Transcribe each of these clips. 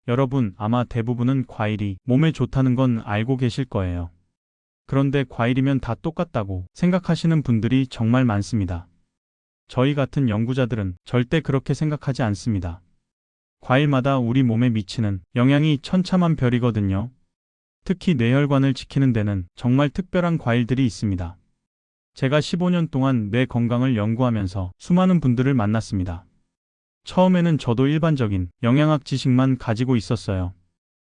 여러분, 아마 대부분은 과일이 몸에 좋다는 건 알고 계실 거예요. 그런데 과일이면 다 똑같다고 생각하시는 분들이 정말 많습니다. 저희 같은 연구자들은 절대 그렇게 생각하지 않습니다. 과일마다 우리 몸에 미치는 영향이 천차만별이거든요. 특히 뇌혈관을 지키는 데는 정말 특별한 과일들이 있습니다. 제가 15년 동안 뇌 건강을 연구하면서 수많은 분들을 만났습니다. 처음에는 저도 일반적인 영양학 지식만 가지고 있었어요.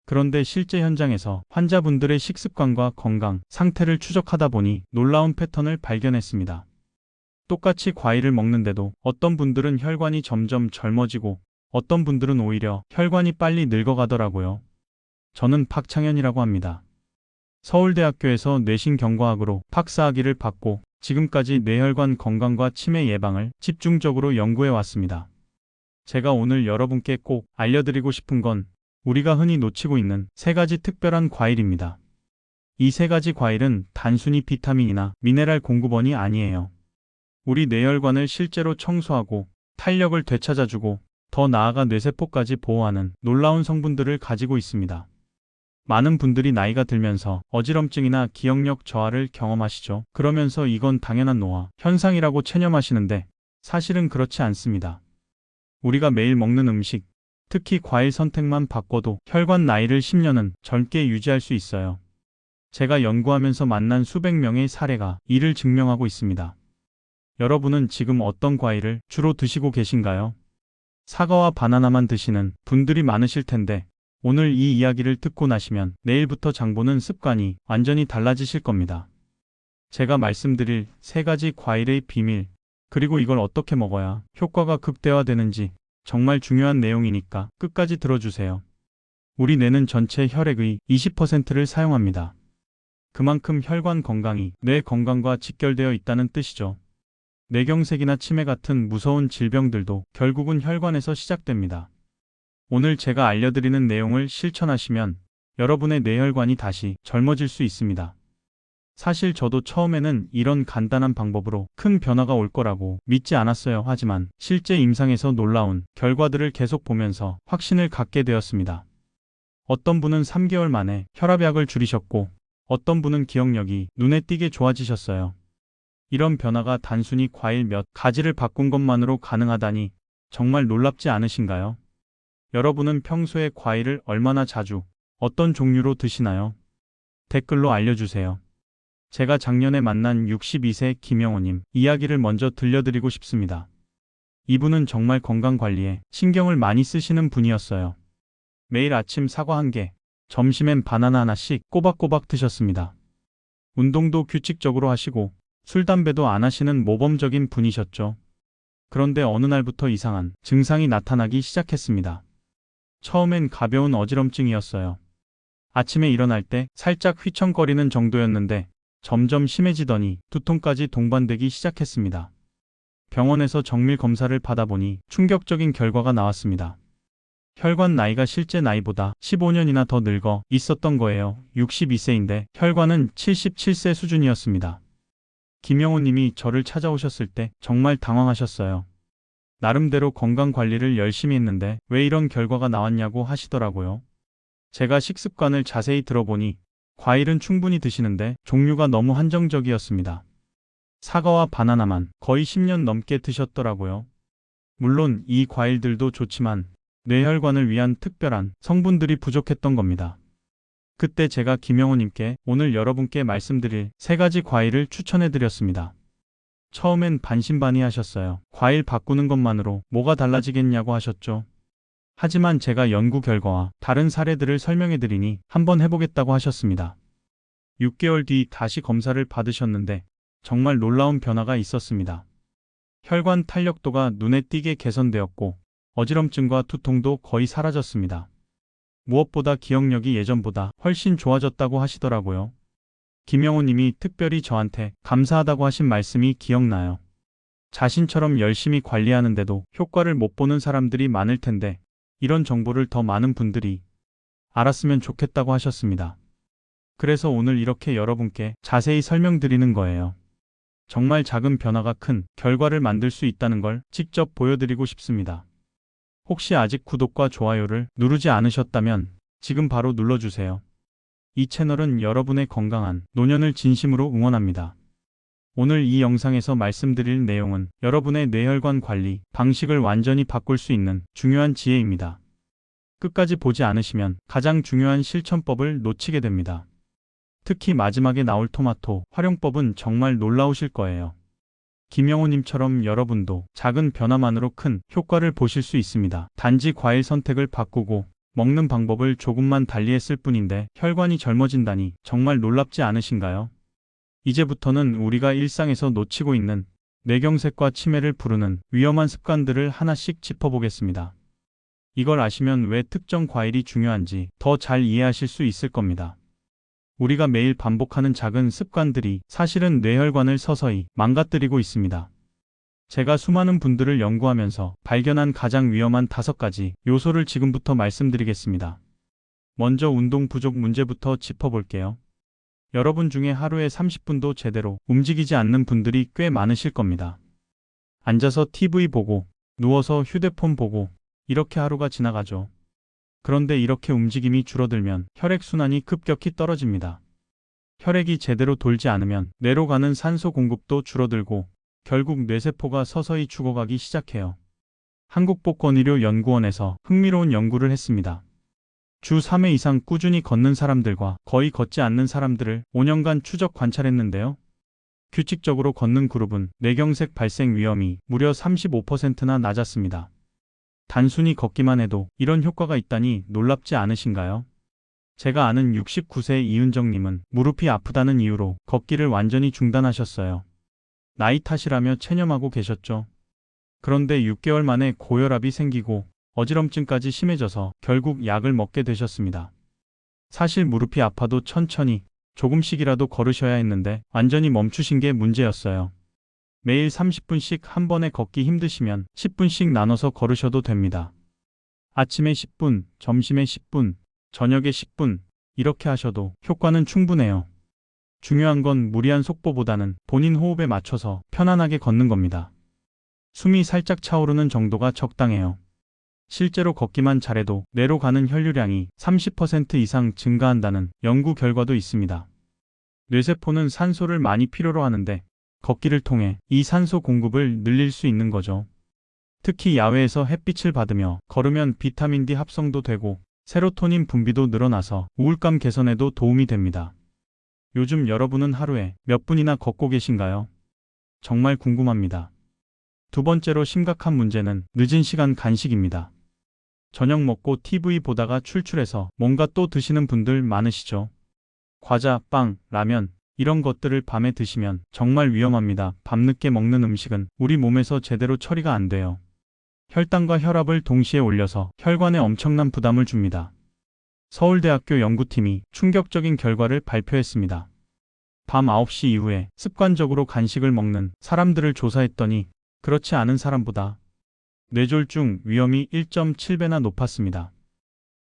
그런데 실제 현장에서 환자분들의 식습관과 건강 상태를 추적하다 보니 놀라운 패턴을 발견했습니다. 똑같이 과일을 먹는데도 어떤 분들은 혈관이 점점 젊어지고 어떤 분들은 오히려 혈관이 빨리 늙어가더라고요. 저는 박창현이라고 합니다. 서울대학교에서 뇌신경과학으로 박사학위를 받고 지금까지 뇌혈관 건강과 치매 예방을 집중적으로 연구해 왔습니다. 제가 오늘 여러분께 꼭 알려드리고 싶은 건 우리가 흔히 놓치고 있는 세 가지 특별한 과일입니다. 이 세 가지 과일은 단순히 비타민이나 미네랄 공급원이 아니에요. 우리 뇌혈관을 실제로 청소하고 탄력을 되찾아주고 더 나아가 뇌세포까지 보호하는 놀라운 성분들을 가지고 있습니다. 많은 분들이 나이가 들면서 어지럼증이나 기억력 저하를 경험하시죠. 그러면서 이건 당연한 노화 현상이라고 체념하시는데 사실은 그렇지 않습니다. 우리가 매일 먹는 음식, 특히 과일 선택만 바꿔도 혈관 나이를 10년은 젊게 유지할 수 있어요. 제가 연구하면서 만난 수백 명의 사례가 이를 증명하고 있습니다. 여러분은 지금 어떤 과일을 주로 드시고 계신가요? 사과와 바나나만 드시는 분들이 많으실 텐데 오늘 이 이야기를 듣고 나시면 내일부터 장 보는 습관이 완전히 달라지실 겁니다. 제가 말씀드릴 세 가지 과일의 비밀, 그리고 이걸 어떻게 먹어야 효과가 극대화되는지 정말 중요한 내용이니까 끝까지 들어주세요. 우리 뇌는 전체 혈액의 20%를 사용합니다. 그만큼 혈관 건강이 뇌 건강과 직결되어 있다는 뜻이죠. 뇌경색이나 치매 같은 무서운 질병들도 결국은 혈관에서 시작됩니다. 오늘 제가 알려드리는 내용을 실천하시면 여러분의 뇌혈관이 다시 젊어질 수 있습니다. 사실 저도 처음에는 이런 간단한 방법으로 큰 변화가 올 거라고 믿지 않았어요. 하지만 실제 임상에서 놀라운 결과들을 계속 보면서 확신을 갖게 되었습니다. 어떤 분은 3개월 만에 혈압약을 줄이셨고 어떤 분은 기억력이 눈에 띄게 좋아지셨어요. 이런 변화가 단순히 과일 몇 가지를 바꾼 것만으로 가능하다니 정말 놀랍지 않으신가요? 여러분은 평소에 과일을 얼마나 자주, 어떤 종류로 드시나요? 댓글로 알려주세요. 제가 작년에 만난 62세 김영호님 이야기를 먼저 들려드리고 싶습니다. 이분은 정말 건강관리에 신경을 많이 쓰시는 분이었어요. 매일 아침 사과 1개, 점심엔 바나나 하나씩 꼬박꼬박 드셨습니다. 운동도 규칙적으로 하시고 술, 담배도 안 하시는 모범적인 분이셨죠. 그런데 어느 날부터 이상한 증상이 나타나기 시작했습니다. 처음엔 가벼운 어지럼증이었어요. 아침에 일어날 때 살짝 휘청거리는 정도였는데 점점 심해지더니 두통까지 동반되기 시작했습니다. 병원에서 정밀 검사를 받아보니 충격적인 결과가 나왔습니다. 혈관 나이가 실제 나이보다 15년이나 더 늙어 있었던 거예요. 62세인데 혈관은 77세 수준이었습니다. 김영호 님이 저를 찾아오셨을 때 정말 당황하셨어요. 나름대로 건강관리를 열심히 했는데 왜 이런 결과가 나왔냐고 하시더라고요. 제가 식습관을 자세히 들어보니 과일은 충분히 드시는데 종류가 너무 한정적이었습니다. 사과와 바나나만 거의 10년 넘게 드셨더라고요. 물론 이 과일들도 좋지만 뇌혈관을 위한 특별한 성분들이 부족했던 겁니다. 그때 제가 김영호님께 오늘 여러분께 말씀드릴 세 가지 과일을 추천해드렸습니다. 처음엔 반신반의하셨어요. 과일 바꾸는 것만으로 뭐가 달라지겠냐고 하셨죠. 하지만 제가 연구 결과와 다른 사례들을 설명해드리니 한번 해보겠다고 하셨습니다. 6개월 뒤 다시 검사를 받으셨는데 정말 놀라운 변화가 있었습니다. 혈관 탄력도가 눈에 띄게 개선되었고 어지럼증과 두통도 거의 사라졌습니다. 무엇보다 기억력이 예전보다 훨씬 좋아졌다고 하시더라고요. 김영호 님이 특별히 저한테 감사하다고 하신 말씀이 기억나요. 자신처럼 열심히 관리하는데도 효과를 못 보는 사람들이 많을 텐데 이런 정보를 더 많은 분들이 알았으면 좋겠다고 하셨습니다. 그래서 오늘 이렇게 여러분께 자세히 설명드리는 거예요. 정말 작은 변화가 큰 결과를 만들 수 있다는 걸 직접 보여드리고 싶습니다. 혹시 아직 구독과 좋아요를 누르지 않으셨다면 지금 바로 눌러주세요. 이 채널은 여러분의 건강한 노년을 진심으로 응원합니다. 오늘 이 영상에서 말씀드릴 내용은 여러분의 뇌혈관 관리 방식을 완전히 바꿀 수 있는 중요한 지혜입니다. 끝까지 보지 않으시면 가장 중요한 실천법을 놓치게 됩니다. 특히 마지막에 나올 토마토 활용법은 정말 놀라우실 거예요. 김영호님처럼 여러분도 작은 변화만으로 큰 효과를 보실 수 있습니다. 단지 과일 선택을 바꾸고 먹는 방법을 조금만 달리했을 뿐인데 혈관이 젊어진다니 정말 놀랍지 않으신가요? 이제부터는 우리가 일상에서 놓치고 있는 뇌경색과 치매를 부르는 위험한 습관들을 하나씩 짚어보겠습니다. 이걸 아시면 왜 특정 과일이 중요한지 더 잘 이해하실 수 있을 겁니다. 우리가 매일 반복하는 작은 습관들이 사실은 뇌혈관을 서서히 망가뜨리고 있습니다. 제가 수많은 분들을 연구하면서 발견한 가장 위험한 5가지 요소를 지금부터 말씀드리겠습니다. 먼저 운동 부족 문제부터 짚어볼게요. 여러분 중에 하루에 30분도 제대로 움직이지 않는 분들이 꽤 많으실 겁니다. 앉아서 TV 보고, 누워서 휴대폰 보고, 이렇게 하루가 지나가죠. 그런데 이렇게 움직임이 줄어들면 혈액순환이 급격히 떨어집니다. 혈액이 제대로 돌지 않으면 뇌로 가는 산소 공급도 줄어들고 결국 뇌세포가 서서히 죽어가기 시작해요. 한국보건의료연구원에서 흥미로운 연구를 했습니다. 주 3회 이상 꾸준히 걷는 사람들과 거의 걷지 않는 사람들을 5년간 추적 관찰했는데요. 규칙적으로 걷는 그룹은 뇌경색 발생 위험이 무려 35%나 낮았습니다. 단순히 걷기만 해도 이런 효과가 있다니 놀랍지 않으신가요? 제가 아는 69세 이은정님은 무릎이 아프다는 이유로 걷기를 완전히 중단하셨어요. 나이 탓이라며 체념하고 계셨죠. 그런데 6개월 만에 고혈압이 생기고 어지럼증까지 심해져서 결국 약을 먹게 되셨습니다. 사실 무릎이 아파도 천천히 조금씩이라도 걸으셔야 했는데 완전히 멈추신 게 문제였어요. 매일 30분씩 한 번에 걷기 힘드시면 10분씩 나눠서 걸으셔도 됩니다. 아침에 10분, 점심에 10분, 저녁에 10분 이렇게 하셔도 효과는 충분해요. 중요한 건 무리한 속보보다는 본인 호흡에 맞춰서 편안하게 걷는 겁니다. 숨이 살짝 차오르는 정도가 적당해요. 실제로 걷기만 잘해도 뇌로 가는 혈류량이 30% 이상 증가한다는 연구 결과도 있습니다. 뇌세포는 산소를 많이 필요로 하는데 걷기를 통해 이 산소 공급을 늘릴 수 있는 거죠. 특히 야외에서 햇빛을 받으며 걸으면 비타민 D 합성도 되고 세로토닌 분비도 늘어나서 우울감 개선에도 도움이 됩니다. 요즘 여러분은 하루에 몇 분이나 걷고 계신가요? 정말 궁금합니다. 두 번째로 심각한 문제는 늦은 시간 간식입니다. 저녁 먹고 TV 보다가 출출해서 뭔가 또 드시는 분들 많으시죠? 과자, 빵, 라면 이런 것들을 밤에 드시면 정말 위험합니다. 밤늦게 먹는 음식은 우리 몸에서 제대로 처리가 안 돼요. 혈당과 혈압을 동시에 올려서 혈관에 엄청난 부담을 줍니다. 서울대학교 연구팀이 충격적인 결과를 발표했습니다. 밤 9시 이후에 습관적으로 간식을 먹는 사람들을 조사했더니 그렇지 않은 사람보다 뇌졸중 위험이 1.7배나 높았습니다.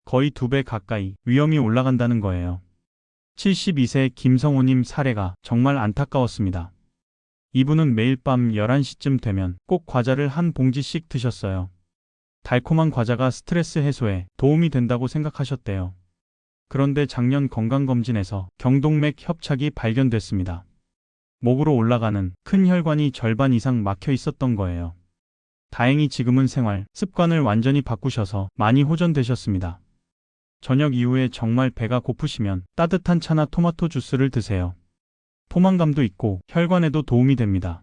거의 2배 가까이 위험이 올라간다는 거예요. 72세 김성호님 사례가 정말 안타까웠습니다. 이분은 매일 밤 11시쯤 되면 꼭 과자를 한 봉지씩 드셨어요. 달콤한 과자가 스트레스 해소에 도움이 된다고 생각하셨대요. 그런데 작년 건강검진에서 경동맥 협착이 발견됐습니다. 목으로 올라가는 큰 혈관이 절반 이상 막혀 있었던 거예요. 다행히 지금은 생활 습관을 완전히 바꾸셔서 많이 호전되셨습니다. 저녁 이후에 정말 배가 고프시면 따뜻한 차나 토마토 주스를 드세요. 포만감도 있고 혈관에도 도움이 됩니다.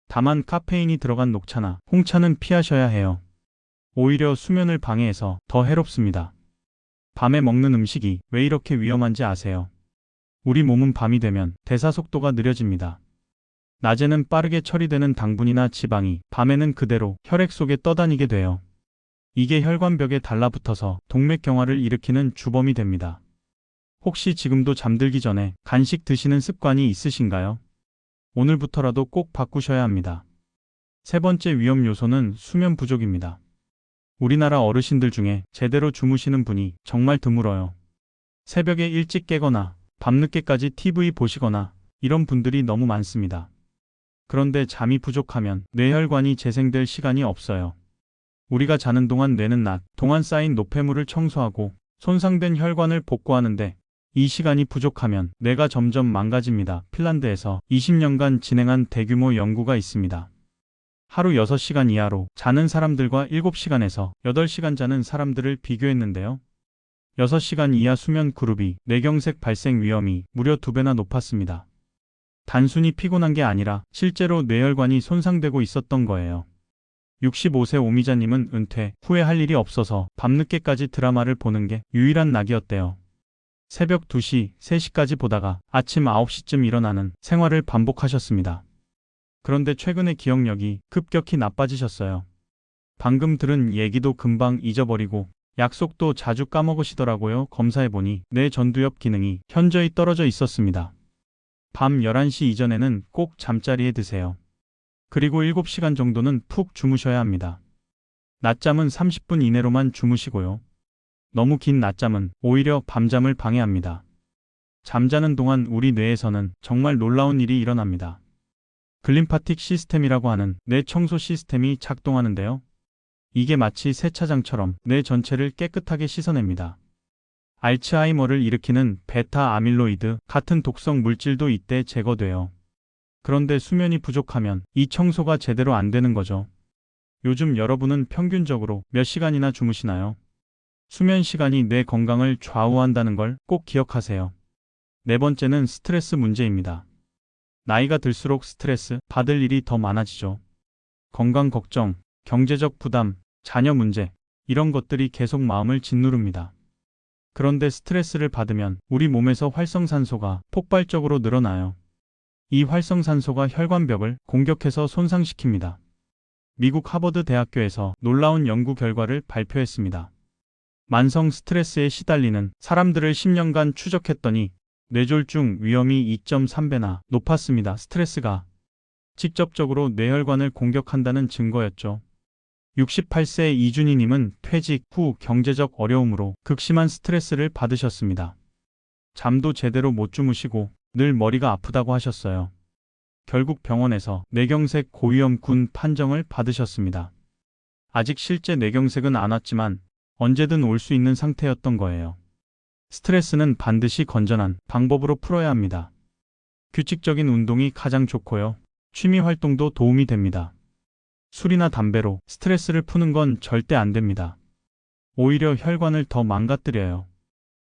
다만 카페인이 들어간 녹차나 홍차는 피하셔야 해요. 오히려 수면을 방해해서 더 해롭습니다. 밤에 먹는 음식이 왜 이렇게 위험한지 아세요? 우리 몸은 밤이 되면 대사 속도가 느려집니다. 낮에는 빠르게 처리되는 당분이나 지방이 밤에는 그대로 혈액 속에 떠다니게 돼요. 이게 혈관벽에 달라붙어서 동맥경화를 일으키는 주범이 됩니다. 혹시 지금도 잠들기 전에 간식 드시는 습관이 있으신가요? 오늘부터라도 꼭 바꾸셔야 합니다. 세 번째 위험 요소는 수면 부족입니다. 우리나라 어르신들 중에 제대로 주무시는 분이 정말 드물어요. 새벽에 일찍 깨거나 밤늦게까지 TV 보시거나 이런 분들이 너무 많습니다. 그런데 잠이 부족하면 뇌혈관이 재생될 시간이 없어요. 우리가 자는 동안 뇌는 낮 동안 쌓인 노폐물을 청소하고 손상된 혈관을 복구하는데 이 시간이 부족하면 뇌가 점점 망가집니다. 핀란드에서 20년간 진행한 대규모 연구가 있습니다. 하루 6시간 이하로 자는 사람들과 7시간에서 8시간 자는 사람들을 비교했는데요. 6시간 이하 수면 그룹이 뇌경색 발생 위험이 무려 2배나 높았습니다. 단순히 피곤한 게 아니라 실제로 뇌혈관이 손상되고 있었던 거예요. 65세 오미자님은 은퇴 후에 할 일이 없어서 밤늦게까지 드라마를 보는 게 유일한 낙이었대요. 새벽 2시, 3시까지 보다가 아침 9시쯤 일어나는 생활을 반복하셨습니다. 그런데 최근에 기억력이 급격히 나빠지셨어요. 방금 들은 얘기도 금방 잊어버리고 약속도 자주 까먹으시더라고요. 검사해보니 뇌 전두엽 기능이 현저히 떨어져 있었습니다. 밤 11시 이전에는 꼭 잠자리에 드세요. 그리고 7시간 정도는 푹 주무셔야 합니다. 낮잠은 30분 이내로만 주무시고요. 너무 긴 낮잠은 오히려 밤잠을 방해합니다. 잠자는 동안 우리 뇌에서는 정말 놀라운 일이 일어납니다. 글림파틱 시스템이라고 하는 뇌 청소 시스템이 작동하는데요. 이게 마치 세차장처럼 뇌 전체를 깨끗하게 씻어냅니다. 알츠하이머를 일으키는 베타 아밀로이드 같은 독성 물질도 이때 제거돼요. 그런데 수면이 부족하면 이 청소가 제대로 안 되는 거죠. 요즘 여러분은 평균적으로 몇 시간이나 주무시나요? 수면 시간이 뇌 건강을 좌우한다는 걸 꼭 기억하세요. 네 번째는 스트레스 문제입니다. 나이가 들수록 스트레스 받을 일이 더 많아지죠. 건강 걱정, 경제적 부담, 자녀 문제, 이런 것들이 계속 마음을 짓누릅니다. 그런데 스트레스를 받으면 우리 몸에서 활성산소가 폭발적으로 늘어나요. 이 활성산소가 혈관벽을 공격해서 손상시킵니다. 미국 하버드 대학교에서 놀라운 연구 결과를 발표했습니다. 만성 스트레스에 시달리는 사람들을 10년간 추적했더니 뇌졸중 위험이 2.3배나 높았습니다. 스트레스가 직접적으로 뇌혈관을 공격한다는 증거였죠. 68세 이준희님은 퇴직 후 경제적 어려움으로 극심한 스트레스를 받으셨습니다. 잠도 제대로 못 주무시고 늘 머리가 아프다고 하셨어요. 결국 병원에서 뇌경색 고위험군 판정을 받으셨습니다. 아직 실제 뇌경색은 안 왔지만 언제든 올 수 있는 상태였던 거예요. 스트레스는 반드시 건전한 방법으로 풀어야 합니다. 규칙적인 운동이 가장 좋고요. 취미 활동도 도움이 됩니다. 술이나 담배로 스트레스를 푸는 건 절대 안 됩니다. 오히려 혈관을 더 망가뜨려요.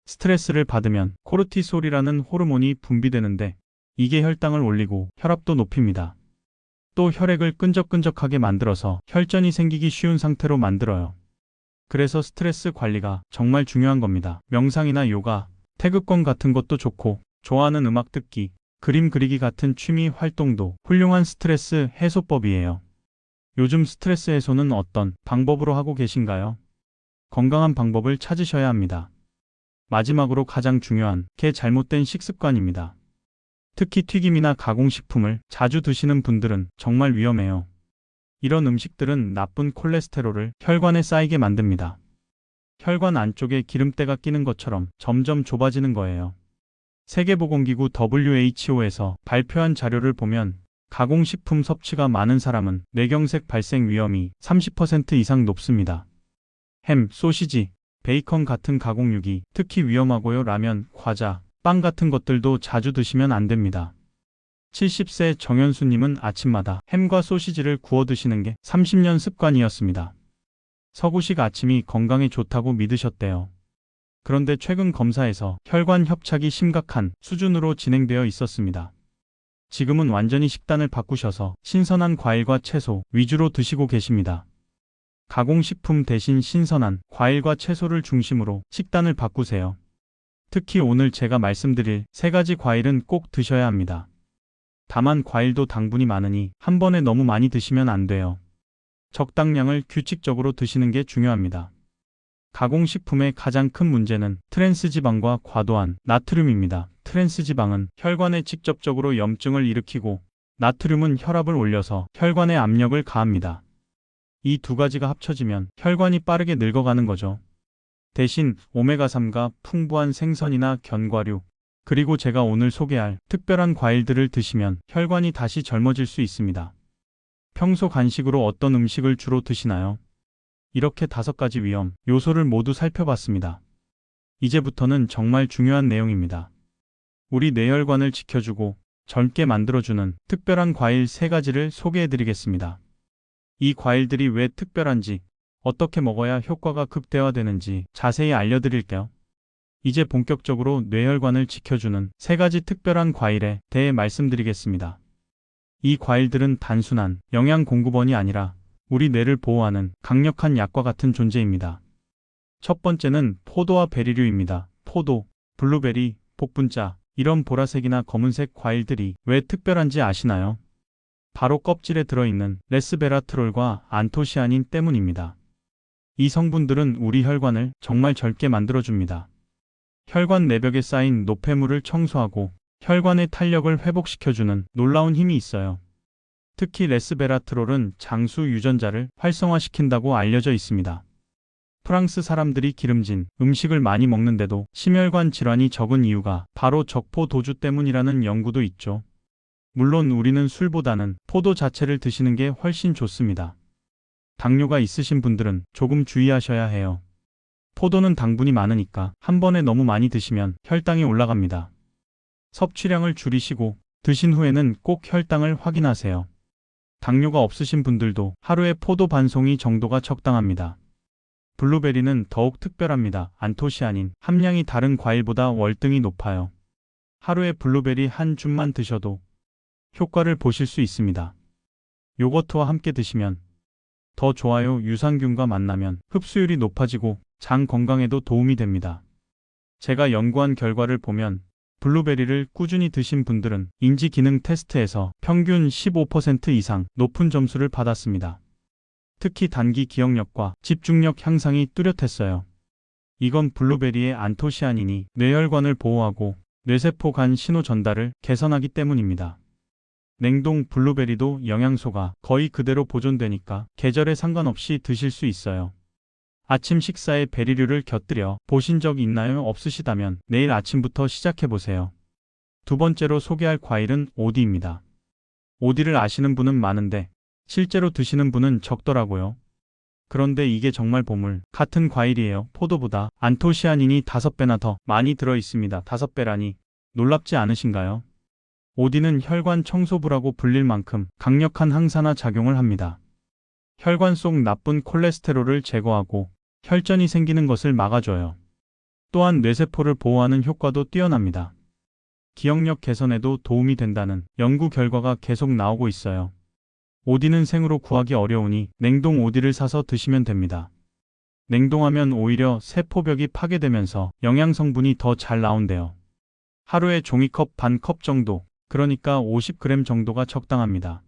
스트레스를 받으면 코르티솔이라는 호르몬이 분비되는데 이게 혈당을 올리고 혈압도 높입니다. 또 혈액을 끈적끈적하게 만들어서 혈전이 생기기 쉬운 상태로 만들어요. 그래서 스트레스 관리가 정말 중요한 겁니다. 명상이나 요가, 태극권 같은 것도 좋고 좋아하는 음악 듣기, 그림 그리기 같은 취미 활동도 훌륭한 스트레스 해소법이에요. 요즘 스트레스 해소는 어떤 방법으로 하고 계신가요? 건강한 방법을 찾으셔야 합니다. 마지막으로 가장 중요한 게 잘못된 식습관입니다. 특히 튀김이나 가공식품을 자주 드시는 분들은 정말 위험해요. 이런 음식들은 나쁜 콜레스테롤을 혈관에 쌓이게 만듭니다. 혈관 안쪽에 기름때가 끼는 것처럼 점점 좁아지는 거예요. 세계보건기구 WHO에서 발표한 자료를 보면 가공식품 섭취가 많은 사람은 뇌경색 발생 위험이 30% 이상 높습니다. 햄, 소시지, 베이컨 같은 가공육이 특히 위험하고요. 라면, 과자, 빵 같은 것들도 자주 드시면 안 됩니다. 70세 정현수님은 아침마다 햄과 소시지를 구워 드시는 게 30년 습관이었습니다. 서구식 아침이 건강에 좋다고 믿으셨대요. 그런데 최근 검사에서 혈관 협착이 심각한 수준으로 진행되어 있었습니다. 지금은 완전히 식단을 바꾸셔서 신선한 과일과 채소 위주로 드시고 계십니다. 가공식품 대신 신선한 과일과 채소를 중심으로 식단을 바꾸세요. 특히 오늘 제가 말씀드릴 3가지 과일은 꼭 드셔야 합니다. 다만 과일도 당분이 많으니 한 번에 너무 많이 드시면 안 돼요. 적당량을 규칙적으로 드시는 게 중요합니다. 가공식품의 가장 큰 문제는 트랜스지방과 과도한 나트륨입니다. 트랜스지방은 혈관에 직접적으로 염증을 일으키고 나트륨은 혈압을 올려서 혈관에 압력을 가합니다. 이 2가지가 합쳐지면 혈관이 빠르게 늙어가는 거죠. 대신 오메가3가 풍부한 생선이나 견과류, 그리고 제가 오늘 소개할 특별한 과일들을 드시면 혈관이 다시 젊어질 수 있습니다. 평소 간식으로 어떤 음식을 주로 드시나요? 이렇게 5가지 위험 요소를 모두 살펴봤습니다. 이제부터는 정말 중요한 내용입니다. 우리 뇌혈관을 지켜주고 젊게 만들어주는 특별한 과일 3가지를 소개해드리겠습니다. 이 과일들이 왜 특별한지, 어떻게 먹어야 효과가 극대화되는지 자세히 알려드릴게요. 이제 본격적으로 뇌혈관을 지켜주는 3가지 특별한 과일에 대해 말씀드리겠습니다. 이 과일들은 단순한 영양 공급원이 아니라 우리 뇌를 보호하는 강력한 약과 같은 존재입니다. 첫 번째는 포도와 베리류입니다. 포도, 블루베리, 복분자, 이런 보라색이나 검은색 과일들이 왜 특별한지 아시나요? 바로 껍질에 들어있는 레스베라트롤과 안토시아닌 때문입니다. 이 성분들은 우리 혈관을 정말 젊게 만들어줍니다. 혈관 내벽에 쌓인 노폐물을 청소하고 혈관의 탄력을 회복시켜주는 놀라운 힘이 있어요. 특히 레스베라트롤은 장수 유전자를 활성화시킨다고 알려져 있습니다. 프랑스 사람들이 기름진 음식을 많이 먹는데도 심혈관 질환이 적은 이유가 바로 적포 도주 때문이라는 연구도 있죠. 물론 우리는 술보다는 포도 자체를 드시는 게 훨씬 좋습니다. 당뇨가 있으신 분들은 조금 주의하셔야 해요. 포도는 당분이 많으니까 한 번에 너무 많이 드시면 혈당이 올라갑니다. 섭취량을 줄이시고 드신 후에는 꼭 혈당을 확인하세요. 당뇨가 없으신 분들도 하루에 포도 반송이 정도가 적당합니다. 블루베리는 더욱 특별합니다. 안토시아닌 함량이 다른 과일보다 월등히 높아요. 하루에 블루베리 한 줌만 드셔도 효과를 보실 수 있습니다. 요거트와 함께 드시면 더 좋아요. 유산균과 만나면 흡수율이 높아지고 장 건강에도 도움이 됩니다. 제가 연구한 결과를 보면 블루베리를 꾸준히 드신 분들은 인지 기능 테스트에서 평균 15% 이상 높은 점수를 받았습니다. 특히 단기 기억력과 집중력 향상이 뚜렷했어요. 이건 블루베리의 안토시아닌이 뇌혈관을 보호하고 뇌세포 간 신호 전달을 개선하기 때문입니다. 냉동 블루베리도 영양소가 거의 그대로 보존되니까 계절에 상관없이 드실 수 있어요. 아침 식사에 베리류를 곁들여 보신 적 있나요? 없으시다면 내일 아침부터 시작해보세요. 두 번째로 소개할 과일은 오디입니다. 오디를 아시는 분은 많은데 실제로 드시는 분은 적더라고요. 그런데 이게 정말 보물 같은 과일이에요. 포도보다 안토시아닌이 5배나 더 많이 들어있습니다. 5배라니 놀랍지 않으신가요? 오디는 혈관 청소부라고 불릴 만큼 강력한 항산화 작용을 합니다. 혈관 속 나쁜 콜레스테롤을 제거하고 혈전이 생기는 것을 막아줘요. 또한 뇌세포를 보호하는 효과도 뛰어납니다. 기억력 개선에도 도움이 된다는 연구 결과가 계속 나오고 있어요. 오디는 생으로 구하기 어려우니 냉동 오디를 사서 드시면 됩니다. 냉동하면 오히려 세포벽이 파괴되면서 영양 성분이 더 잘 나온대요. 하루에 종이컵 반 컵 정도, 그러니까 50g 정도가 적당합니다.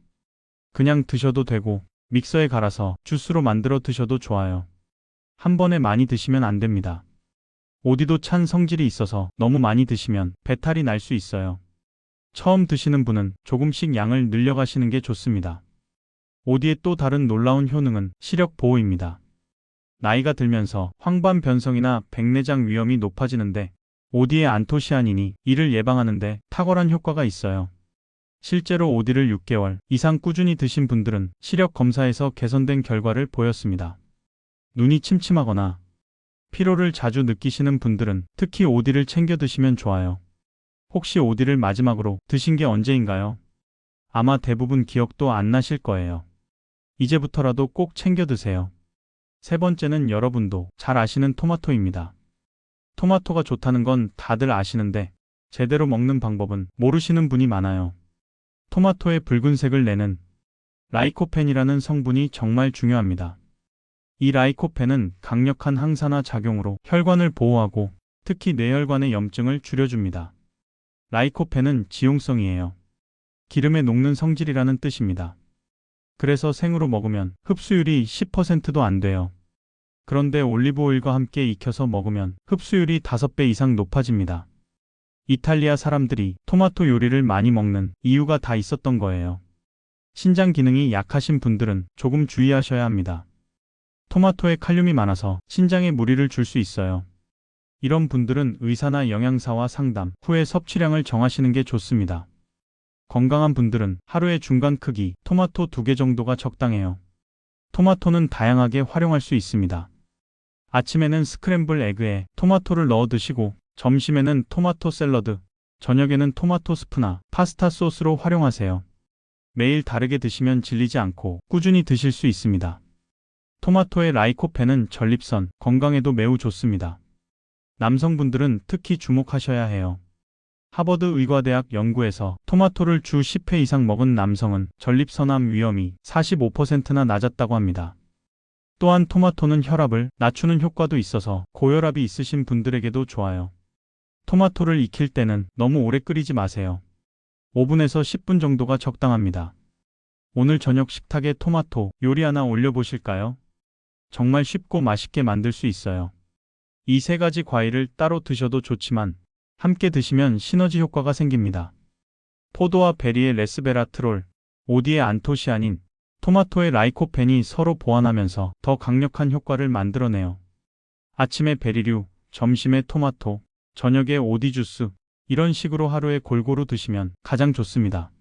그냥 드셔도 되고 믹서에 갈아서 주스로 만들어 드셔도 좋아요. 한 번에 많이 드시면 안 됩니다. 오디도 찬 성질이 있어서 너무 많이 드시면 배탈이 날 수 있어요. 처음 드시는 분은 조금씩 양을 늘려가시는 게 좋습니다. 오디의 또 다른 놀라운 효능은 시력 보호입니다. 나이가 들면서 황반 변성이나 백내장 위험이 높아지는데 오디의 안토시아닌이 이를 예방하는데 탁월한 효과가 있어요. 실제로 오디를 6개월 이상 꾸준히 드신 분들은 시력 검사에서 개선된 결과를 보였습니다. 눈이 침침하거나 피로를 자주 느끼시는 분들은 특히 오디를 챙겨 드시면 좋아요. 혹시 오디를 마지막으로 드신 게 언제인가요? 아마 대부분 기억도 안 나실 거예요. 이제부터라도 꼭 챙겨 드세요. 세 번째는 여러분도 잘 아시는 토마토입니다. 토마토가 좋다는 건 다들 아시는데 제대로 먹는 방법은 모르시는 분이 많아요. 토마토의 붉은색을 내는 라이코펜이라는 성분이 정말 중요합니다. 이 라이코펜은 강력한 항산화 작용으로 혈관을 보호하고 특히 뇌혈관의 염증을 줄여줍니다. 라이코펜은 지용성이에요. 기름에 녹는 성질이라는 뜻입니다. 그래서 생으로 먹으면 흡수율이 10%도 안 돼요. 그런데 올리브오일과 함께 익혀서 먹으면 흡수율이 5배 이상 높아집니다. 이탈리아 사람들이 토마토 요리를 많이 먹는 이유가 다 있었던 거예요. 신장 기능이 약하신 분들은 조금 주의하셔야 합니다. 토마토에 칼륨이 많아서 신장에 무리를 줄 수 있어요. 이런 분들은 의사나 영양사와 상담 후에 섭취량을 정하시는 게 좋습니다. 건강한 분들은 하루에 중간 크기 토마토 2개 정도가 적당해요. 토마토는 다양하게 활용할 수 있습니다. 아침에는 스크램블 에그에 토마토를 넣어 드시고, 점심에는 토마토 샐러드, 저녁에는 토마토 스프나 파스타 소스로 활용하세요. 매일 다르게 드시면 질리지 않고 꾸준히 드실 수 있습니다. 토마토의 라이코펜은 전립선, 건강에도 매우 좋습니다. 남성분들은 특히 주목하셔야 해요. 하버드 의과대학 연구에서 토마토를 주 10회 이상 먹은 남성은 전립선암 위험이 45%나 낮았다고 합니다. 또한 토마토는 혈압을 낮추는 효과도 있어서 고혈압이 있으신 분들에게도 좋아요. 토마토를 익힐 때는 너무 오래 끓이지 마세요. 5분에서 10분 정도가 적당합니다. 오늘 저녁 식탁에 토마토 요리 하나 올려보실까요? 정말 쉽고 맛있게 만들 수 있어요. 이 세 가지 과일을 따로 드셔도 좋지만 함께 드시면 시너지 효과가 생깁니다. 포도와 베리의 레스베라트롤, 오디의 안토시아닌, 토마토의 라이코펜이 서로 보완하면서 더 강력한 효과를 만들어내요. 아침에 베리류, 점심에 토마토, 저녁에 오디 주스, 이런 식으로 하루에 골고루 드시면 가장 좋습니다.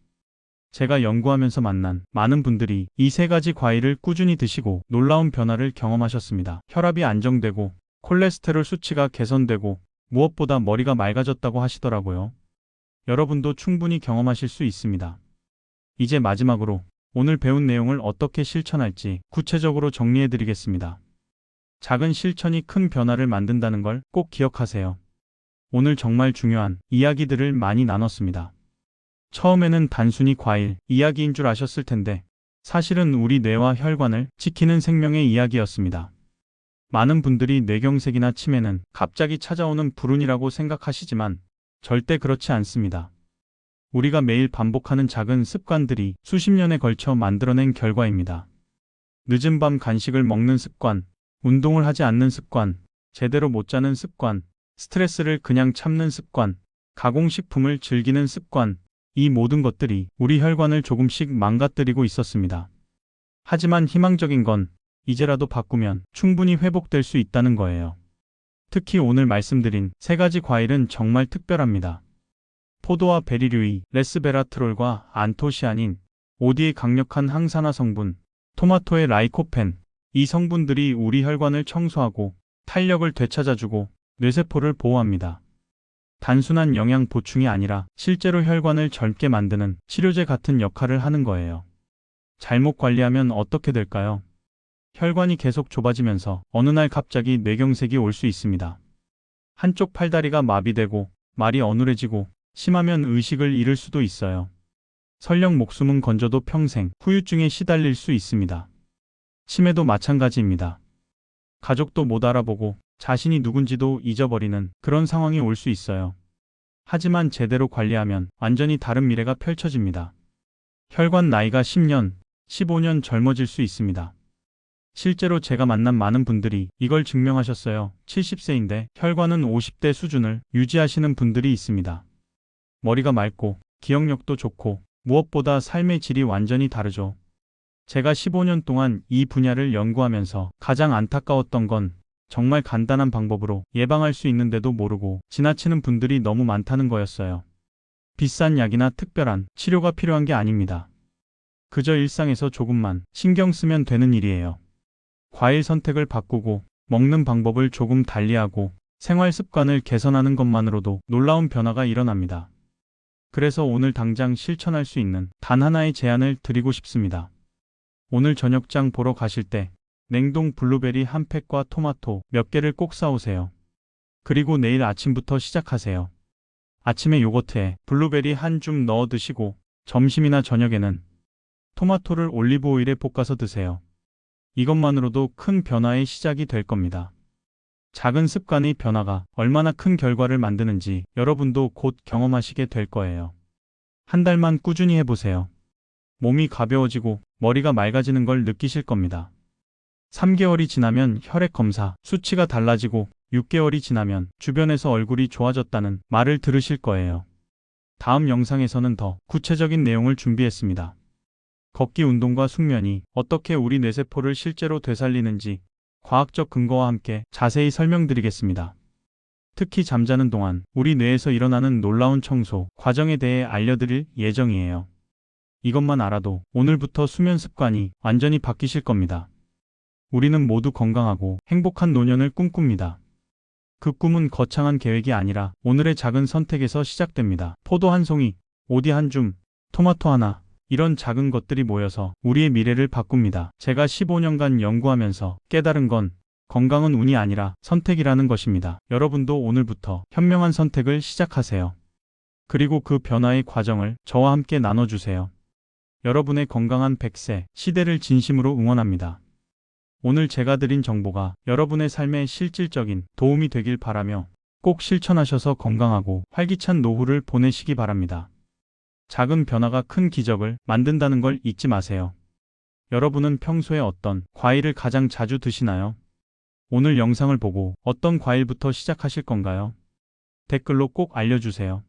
제가 연구하면서 만난 많은 분들이 이 세 가지 과일을 꾸준히 드시고 놀라운 변화를 경험하셨습니다. 혈압이 안정되고 콜레스테롤 수치가 개선되고 무엇보다 머리가 맑아졌다고 하시더라고요. 여러분도 충분히 경험하실 수 있습니다. 이제 마지막으로 오늘 배운 내용을 어떻게 실천할지 구체적으로 정리해 드리겠습니다. 작은 실천이 큰 변화를 만든다는 걸 꼭 기억하세요. 오늘 정말 중요한 이야기들을 많이 나눴습니다. 처음에는 단순히 과일 이야기인 줄 아셨을 텐데 사실은 우리 뇌와 혈관을 지키는 생명의 이야기였습니다. 많은 분들이 뇌경색이나 치매는 갑자기 찾아오는 불운이라고 생각하시지만 절대 그렇지 않습니다. 우리가 매일 반복하는 작은 습관들이 수십 년에 걸쳐 만들어낸 결과입니다. 늦은 밤 간식을 먹는 습관, 운동을 하지 않는 습관, 제대로 못 자는 습관, 스트레스를 그냥 참는 습관, 가공식품을 즐기는 습관, 이 모든 것들이 우리 혈관을 조금씩 망가뜨리고 있었습니다. 하지만 희망적인 건 이제라도 바꾸면 충분히 회복될 수 있다는 거예요. 특히 오늘 말씀드린 세 가지 과일은 정말 특별합니다. 포도와 베리류의 레스베라트롤과 안토시아닌, 오디의 강력한 항산화 성분, 토마토의 라이코펜, 이 성분들이 우리 혈관을 청소하고 탄력을 되찾아주고 뇌세포를 보호합니다. 단순한 영양 보충이 아니라 실제로 혈관을 젊게 만드는 치료제 같은 역할을 하는 거예요. 잘못 관리하면 어떻게 될까요? 혈관이 계속 좁아지면서 어느 날 갑자기 뇌경색이 올 수 있습니다. 한쪽 팔다리가 마비되고 말이 어눌해지고 심하면 의식을 잃을 수도 있어요. 설령 목숨은 건져도 평생 후유증에 시달릴 수 있습니다. 치매도 마찬가지입니다. 가족도 못 알아보고 자신이 누군지도 잊어버리는 그런 상황이 올 수 있어요. 하지만 제대로 관리하면 완전히 다른 미래가 펼쳐집니다. 혈관 나이가 10년, 15년 젊어질 수 있습니다. 실제로 제가 만난 많은 분들이 이걸 증명하셨어요. 70세인데 혈관은 50대 수준을 유지하시는 분들이 있습니다. 머리가 맑고 기억력도 좋고 무엇보다 삶의 질이 완전히 다르죠. 제가 15년 동안 이 분야를 연구하면서 가장 안타까웠던 건 정말 간단한 방법으로 예방할 수 있는데도 모르고 지나치는 분들이 너무 많다는 거였어요. 비싼 약이나 특별한 치료가 필요한 게 아닙니다. 그저 일상에서 조금만 신경 쓰면 되는 일이에요. 과일 선택을 바꾸고 먹는 방법을 조금 달리하고 생활 습관을 개선하는 것만으로도 놀라운 변화가 일어납니다. 그래서 오늘 당장 실천할 수 있는 단 하나의 제안을 드리고 싶습니다. 오늘 저녁장 보러 가실 때 냉동 블루베리 한 팩과 토마토 몇 개를 꼭 사오세요. 그리고 내일 아침부터 시작하세요. 아침에 요거트에 블루베리 한 줌 넣어 드시고 점심이나 저녁에는 토마토를 올리브 오일에 볶아서 드세요. 이것만으로도 큰 변화의 시작이 될 겁니다. 작은 습관의 변화가 얼마나 큰 결과를 만드는지 여러분도 곧 경험하시게 될 거예요. 한 달만 꾸준히 해보세요. 몸이 가벼워지고 머리가 맑아지는 걸 느끼실 겁니다. 3개월이 지나면 혈액 검사 수치가 달라지고 6개월이 지나면 주변에서 얼굴이 좋아졌다는 말을 들으실 거예요. 다음 영상에서는 더 구체적인 내용을 준비했습니다. 걷기 운동과 숙면이 어떻게 우리 뇌세포를 실제로 되살리는지 과학적 근거와 함께 자세히 설명드리겠습니다. 특히 잠자는 동안 우리 뇌에서 일어나는 놀라운 청소 과정에 대해 알려드릴 예정이에요. 이것만 알아도 오늘부터 수면 습관이 완전히 바뀌실 겁니다. 우리는 모두 건강하고 행복한 노년을 꿈꿉니다. 그 꿈은 거창한 계획이 아니라 오늘의 작은 선택에서 시작됩니다. 포도 한 송이, 오디 한 줌, 토마토 하나, 이런 작은 것들이 모여서 우리의 미래를 바꿉니다. 제가 15년간 연구하면서 깨달은 건 건강은 운이 아니라 선택이라는 것입니다. 여러분도 오늘부터 현명한 선택을 시작하세요. 그리고 그 변화의 과정을 저와 함께 나눠주세요. 여러분의 건강한 100세 시대를 진심으로 응원합니다. 오늘 제가 드린 정보가 여러분의 삶에 실질적인 도움이 되길 바라며 꼭 실천하셔서 건강하고 활기찬 노후를 보내시기 바랍니다. 작은 변화가 큰 기적을 만든다는 걸 잊지 마세요. 여러분은 평소에 어떤 과일을 가장 자주 드시나요? 오늘 영상을 보고 어떤 과일부터 시작하실 건가요? 댓글로 꼭 알려주세요.